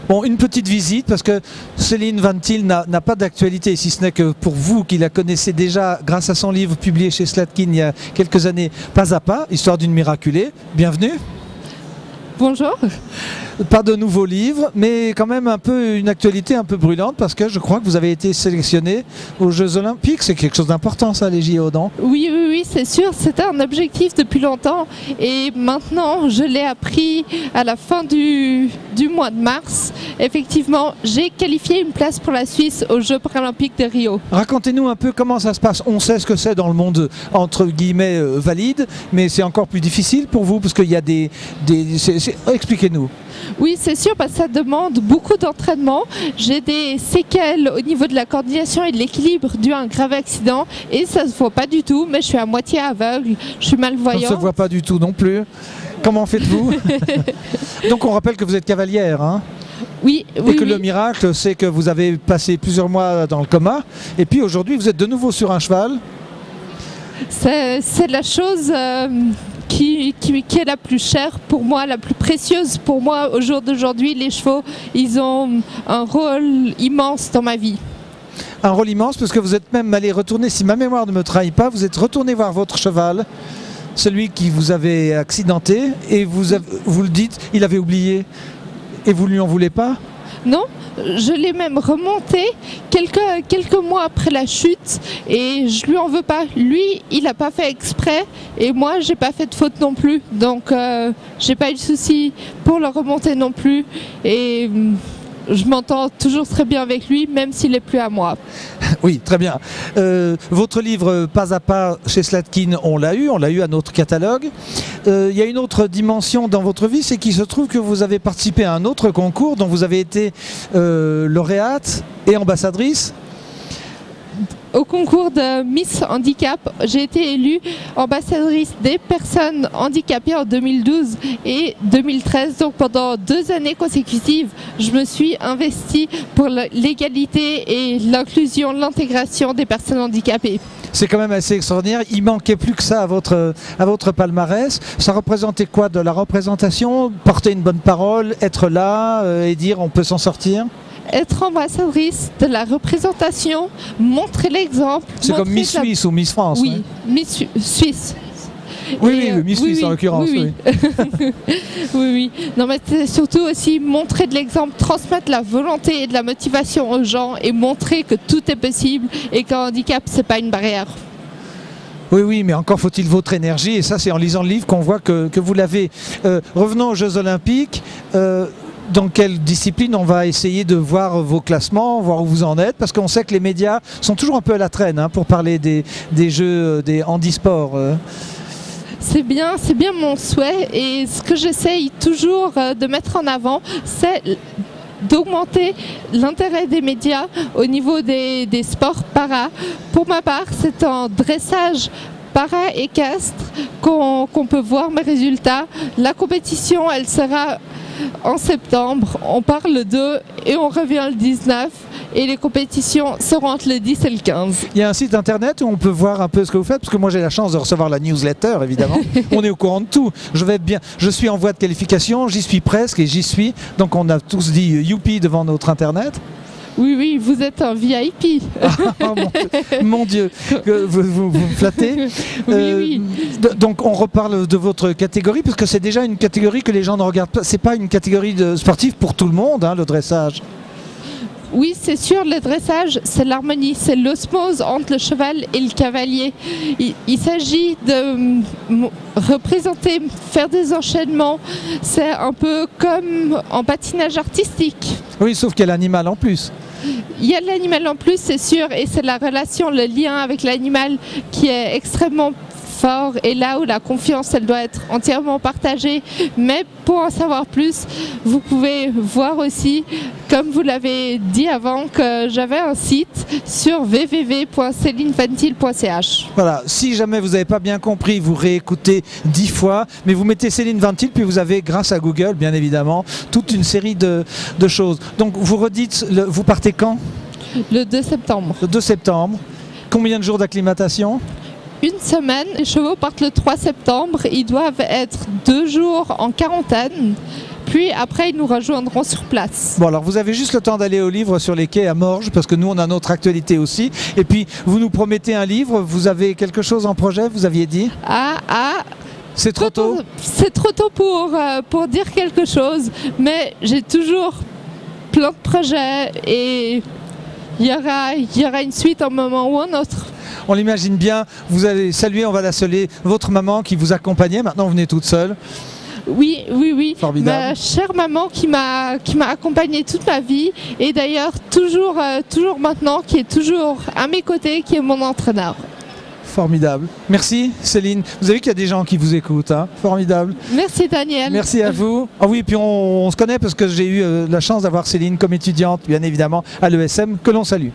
Bon, une petite visite, parce que Céline Van Til n'a pas d'actualité, si ce n'est que pour vous qui la connaissez déjà grâce à son livre publié chez Slatkin il y a quelques années, Pas à pas, histoire d'une miraculée. Bienvenue. Bonjour. Pas de nouveaux livres, mais quand même un peu une actualité un peu brûlante, parce que je crois que vous avez été sélectionné aux Jeux Olympiques. C'est quelque chose d'important, ça, les JO, non? Oui, c'est sûr. C'était un objectif depuis longtemps. Et maintenant, je l'ai appris à la fin du mois de mars. Effectivement, j'ai qualifié une place pour la Suisse aux Jeux paralympiques de Rio. Racontez-nous un peu comment ça se passe. On sait ce que c'est dans le monde, entre guillemets, valide, mais c'est encore plus difficile pour vous, parce qu'il y a expliquez-nous. Oui, c'est sûr, parce que ça demande beaucoup d'entraînement. J'ai des séquelles au niveau de la coordination et de l'équilibre dû à un grave accident et ça ne se voit pas du tout, mais je suis à moitié aveugle, je suis malvoyante. Ça ne se voit pas du tout non plus. Comment faites-vous? Donc on rappelle que vous êtes cavalière, hein? Oui. Et que le miracle, c'est que vous avez passé plusieurs mois dans le coma et puis aujourd'hui vous êtes de nouveau sur un cheval. C'est la chose qui est la plus chère pour moi, la plus précieuse pour moi au jour d'aujourd'hui. Les chevaux, ils ont un rôle immense dans ma vie. Un rôle immense parce que vous êtes même allé retourner, si ma mémoire ne me trahit pas, vous êtes retourné voir votre cheval, celui qui vous avait accidenté, et vous le dites, il avait oublié, et vous ne lui en voulez pas? Non, je l'ai même remonté quelques mois après la chute et je lui en veux pas. Lui, il n'a pas fait exprès et moi, j'ai pas fait de faute non plus. Donc, j'ai pas eu de souci pour le remonter non plus et je m'entends toujours très bien avec lui, même s'il n'est plus à moi. Oui, très bien. Votre livre Pas à pas chez Slatkin, on l'a eu à notre catalogue. Il y a une autre dimension dans votre vie, c'est qu'il se trouve que vous avez participé à un autre concours dont vous avez été lauréate et ambassadrice. Au concours de Miss Handicap, j'ai été élue ambassadrice des personnes handicapées en 2012 et 2013. Donc pendant 2 années consécutives, je me suis investie pour l'égalité et l'inclusion, l'intégration des personnes handicapées. C'est quand même assez extraordinaire. Il manquait plus que ça à votre palmarès. Ça représentait quoi? De la représentation? Porter une bonne parole, être là et dire on peut s'en sortir? Être ambassadrice de la représentation, montrer l'exemple. C'est comme Miss Suisse ou Miss France. Oui, hein? Miss Suisse. Oui, Miss Suisse en l'occurrence. Oui. Oui. Non, mais c'est surtout aussi montrer de l'exemple, transmettre la volonté et de la motivation aux gens et montrer que tout est possible et qu'un handicap, c'est pas une barrière. Oui, mais encore faut-il votre énergie et ça c'est en lisant le livre qu'on voit que vous l'avez. Revenons aux Jeux Olympiques. Dans quelle discipline on va essayer de voir vos classements, voir où vous en êtes, parce qu'on sait que les médias sont toujours un peu à la traîne pour parler des jeux, des handisports. C'est bien mon souhait et ce que j'essaye toujours de mettre en avant, c'est d'augmenter l'intérêt des médias au niveau des sports para. Pour ma part, c'est en dressage para-équestre qu'on peut voir mes résultats. La compétition, elle sera en septembre, on part le 2 et on revient le 19 et les compétitions seront entre le 10 et le 15. Il y a un site internet où on peut voir un peu ce que vous faites, parce que moi j'ai la chance de recevoir la newsletter évidemment. On est au courant de tout. Je suis en voie de qualification, j'y suis presque et j'y suis. Donc on a tous dit youpi devant notre internet. Oui, vous êtes un VIP. Mon Dieu, vous me flattez. Oui. Donc on reparle de votre catégorie, parce que c'est déjà une catégorie que les gens ne regardent pas. C'est pas une catégorie sportive pour tout le monde, le dressage. Oui, c'est sûr, le dressage, c'est l'harmonie, c'est l'osmose entre le cheval et le cavalier. Il s'agit de représenter, faire des enchaînements. C'est un peu comme en patinage artistique. Oui, sauf qu'il y a l'animal en plus. Il y a l'animal en plus, c'est sûr, et c'est la relation, le lien avec l'animal qui est extrêmement fort et là où la confiance, elle doit être entièrement partagée. Mais pour en savoir plus, vous pouvez voir aussi, comme vous l'avez dit avant, que j'avais un site sur www.celinevantil.ch. Voilà, si jamais vous n'avez pas bien compris, vous réécoutez 10 fois, mais vous mettez Céline Van Til, puis vous avez, grâce à Google, bien évidemment, toute une série de choses. Donc vous redites, vous partez quand? Le 2 septembre. Le 2 septembre. Combien de jours d'acclimatation? 1 semaine. Les chevaux partent le 3 septembre. Ils doivent être 2 jours en quarantaine. puis après ils nous rejoindront sur place. Bon, alors vous avez juste le temps d'aller au livre sur les quais à Morges, parce que nous on a notre actualité aussi. Et puis vous nous promettez un livre, vous avez quelque chose en projet, vous aviez dit? C'est trop tôt? C'est trop tôt pour dire quelque chose, mais j'ai toujours plein de projets et il y aura une suite à un moment ou un autre. On l'imagine bien, vous allez saluer, on va la saluer, votre maman qui vous accompagnait, maintenant vous venez toute seule. Oui. Formidable. Ma chère maman qui m'a accompagnée toute ma vie et d'ailleurs toujours maintenant, qui est toujours à mes côtés, qui est mon entraîneur. Formidable. Merci Céline. Vous avez vu qu'il y a des gens qui vous écoutent. Hein. Formidable. Merci Daniel. Merci à vous. Ah oui, puis on se connaît parce que j'ai eu la chance d'avoir Céline comme étudiante, bien évidemment, à l'ESM, que l'on salue.